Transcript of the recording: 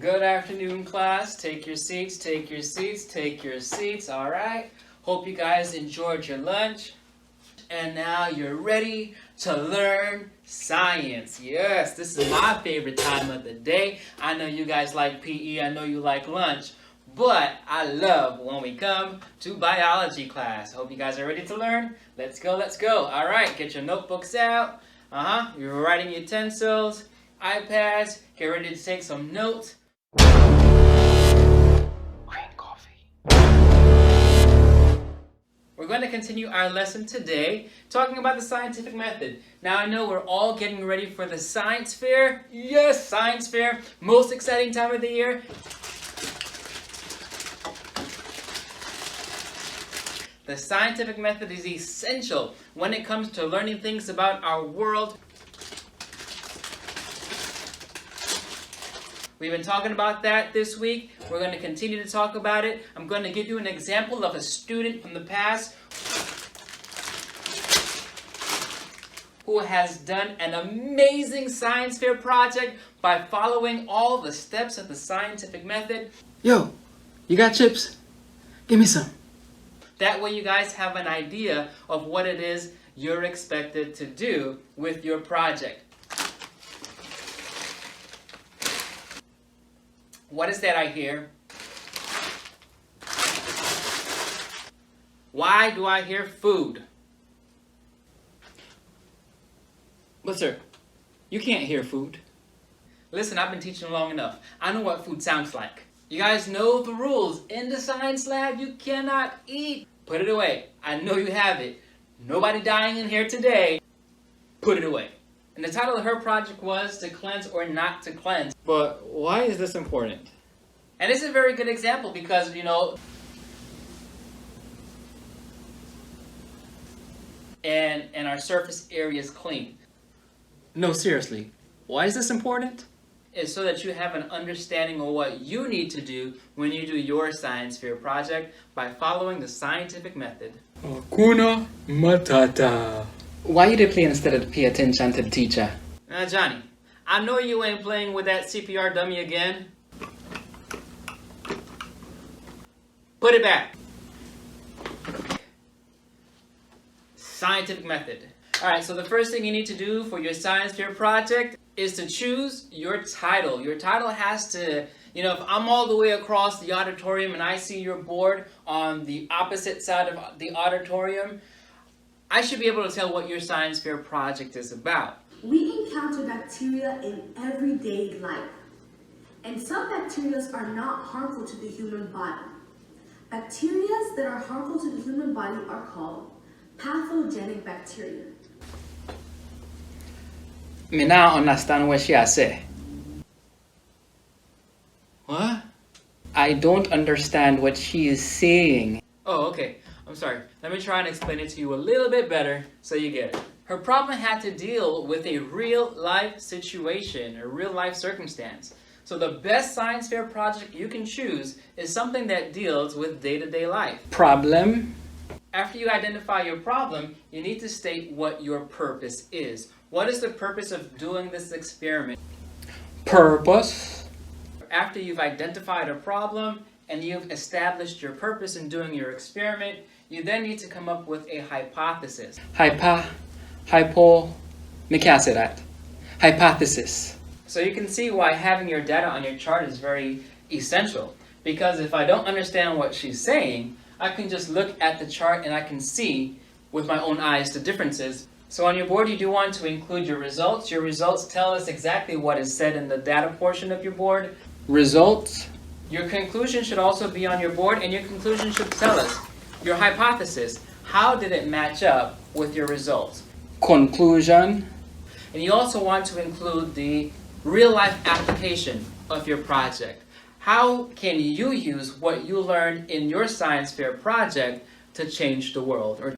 Good afternoon, class. Take your seats, take your seats, take your seats. All right. Hope you guys enjoyed your lunch. And now you're ready to learn science. Yes, this is my favorite time of the day. I know you guys like PE. I know you like lunch. But I love when we come to biology class. Hope you guys are ready to learn. Let's go, let's go. All right, get your notebooks out. You're writing utensils, iPads. Get ready to take some notes. Green coffee. We're going to continue our lesson today talking about the scientific method. Now I know we're all getting ready for the science fair. Yes, science fair. Most exciting time of the year. The scientific method is essential when it comes to learning things about our world. We've been talking about that this week. We're going to continue to talk about it. I'm going to give you an example of a student from the past who has done an amazing science fair project by following all the steps of the scientific method. Yo, you got chips? Give me some. That way you guys have an idea of what it is you're expected to do with your project. What is that I hear? Why do I hear food? But sir, you can't hear food. Listen, I've been teaching long enough. I know what food sounds like. You guys know the rules. In the science lab, you cannot eat. Put it away. I know you have it. Nobody dying in here today. Put it away. And the title of her project was To Cleanse or Not to Cleanse. But why is this important? And this is a very good example because, and our surface area is clean. No, seriously. Why is this important? Is so that you have an understanding of what you need to do when you do your science fair project by following the scientific method. Hakuna Matata. Why you did play instead of pay attention to the teacher? Johnny, I know you ain't playing with that CPR dummy again. Put it back. Scientific method. Alright, so the first thing you need to do for your science fair project is to choose your title. Your title has to, if I'm all the way across the auditorium and I see your board on the opposite side of the auditorium, I should be able to tell what your science fair project is about. We encounter bacteria in everyday life, and some bacteria are not harmful to the human body. Bacteria that are harmful to the human body are called pathogenic bacteria. Me now understand what she has said. What? I don't understand what she is saying. Oh, okay. I'm sorry. Let me try and explain it to you a little bit better so you get it. Her problem had to deal with a real-life situation, a real-life circumstance. So the best science fair project you can choose is something that deals with day-to-day life. Problem? After you identify your problem, you need to state what your purpose is. What is the purpose of doing this experiment? Purpose? After you've identified a problem and you've established your purpose in doing your experiment, you then need to come up with a hypothesis. Me can't say that. Hypothesis. So you can see why having your data on your chart is very essential. Because if I don't understand what she's saying, I can just look at the chart and I can see with my own eyes the differences. So on your board, you do want to include your results. Your results tell us exactly what is said in the data portion of your board. Results? Your conclusion should also be on your board, and your conclusion should tell us your hypothesis. How did it match up with your results? Conclusion? And you also want to include the real-life application of your project. How can you use what you learned in your science fair project to change the world or